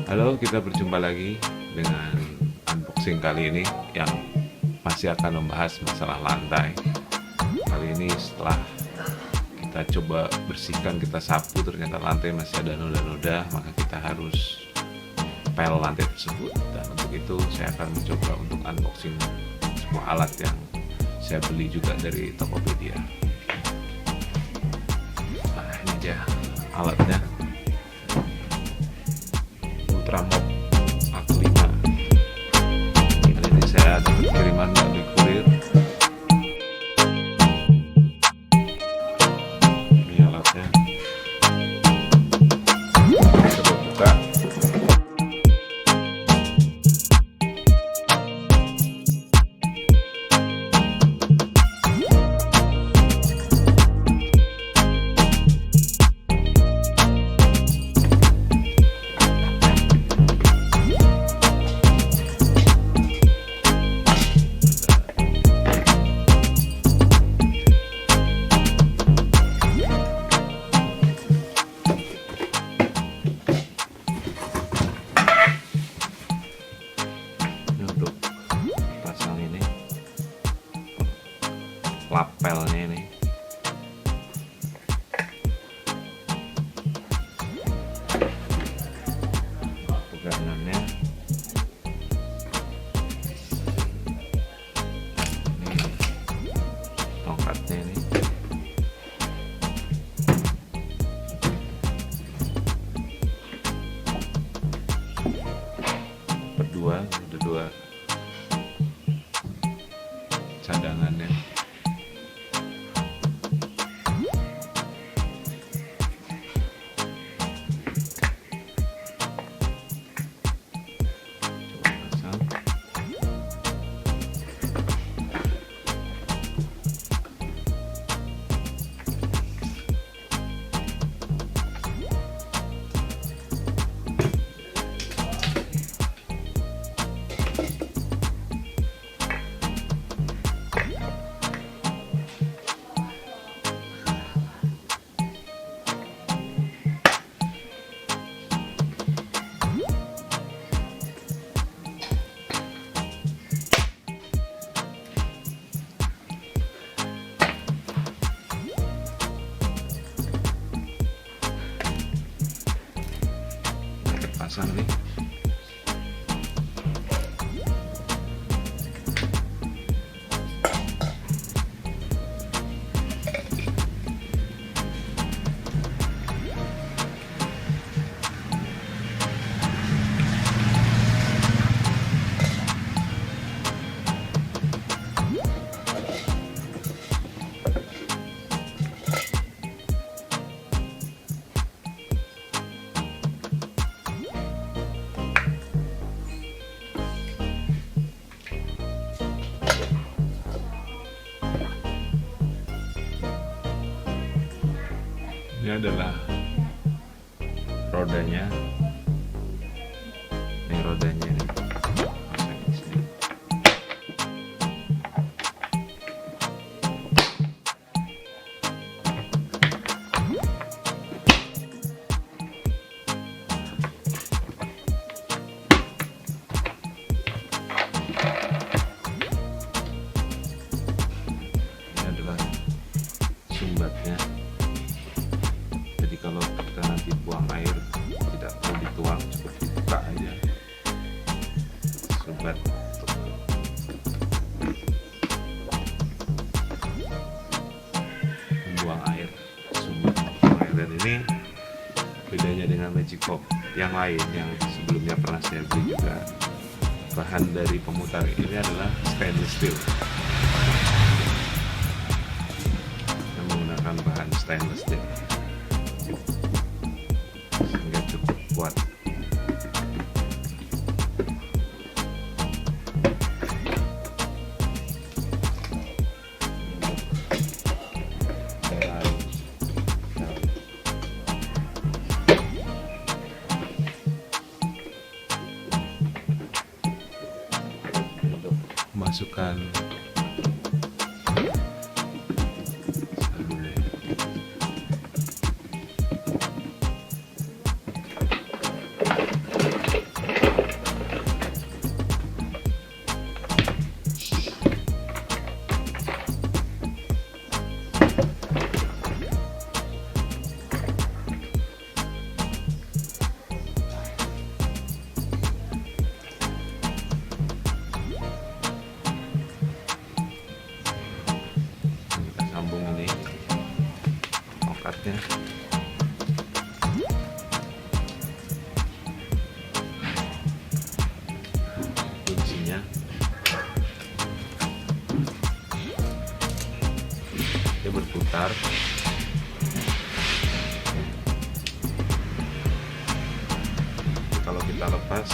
Halo, kita berjumpa lagi dengan unboxing kali ini yang masih akan membahas masalah lantai. Kali ini setelah kita coba bersihkan, kita sapu, ternyata lantai masih ada noda-noda, maka kita harus pel lantai tersebut. Dan untuk itu saya akan mencoba untuk unboxing sebuah alat yang saya beli juga dari Tokopedia. Nah, ini dia alatnya, Ultra Mop A5. Kali ini saya dapat kiriman dari kurir. Ini alatnya, coba buka. Untuk pasang ini lapelnya ini, pegangannya ini, tongkatnya ini, berdua, ada dua cadangannya. Coba pasang. Pasang nih. Ini adalah rodanya. Ini rodanya ini. Pasang di sini. Ini adalah sumbatnya. Jadi kalau kita nanti buang air tidak perlu dituang, cukup dibuka aja sumbat membuang air, sumbat membuang air. Dan ini bedanya dengan magic pop yang lain yang sebelumnya pernah saya beli juga, bahan dari pemutar ini adalah stainless steel. Kita menggunakan bahan stainless steel sehingga cukup kuat. Untuk masukkan sabunnya. diputar. Kalau kita lepas,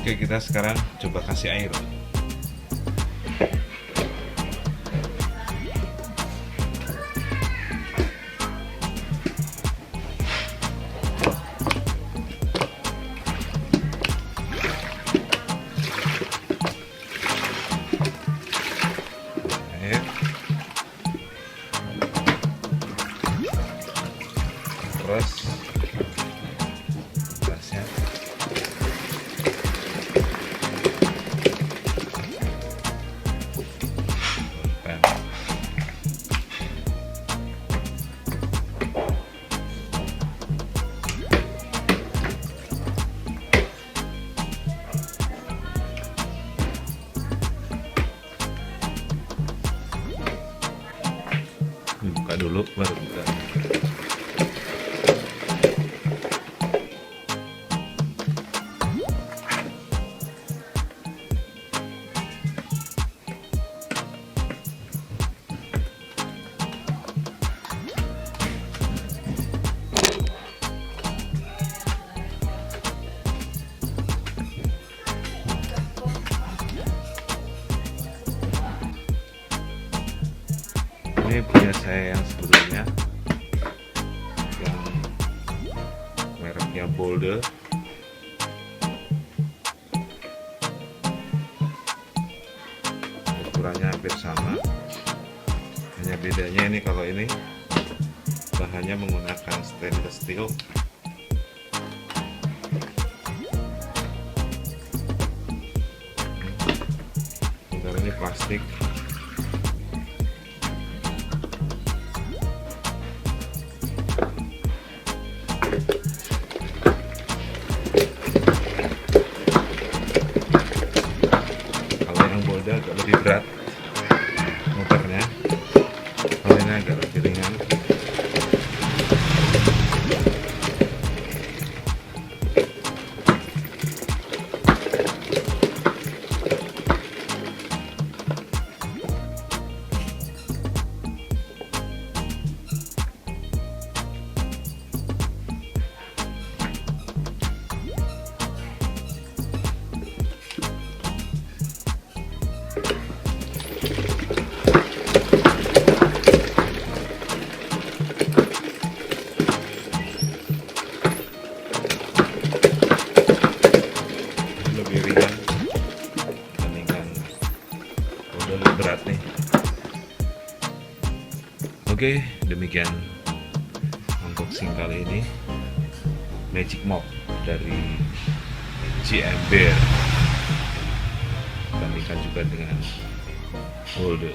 oke, kita sekarang coba kasih air. Air. Terus gelasnya. Buka dulu baru buka. Ini punya saya yang sebelumnya, yang mereknya BOLDe. Ukurannya hampir sama, hanya bedanya ini kalau ini bahannya menggunakan stainless steel. Sementara ini plastik. BOLDe agak lebih berat muternya, kalau ini agak lebih ringan. berat nih. Oke, demikian unboxing kali ini Magic Mop dari GM BEAR. Bandingkan juga dengan BOLDe.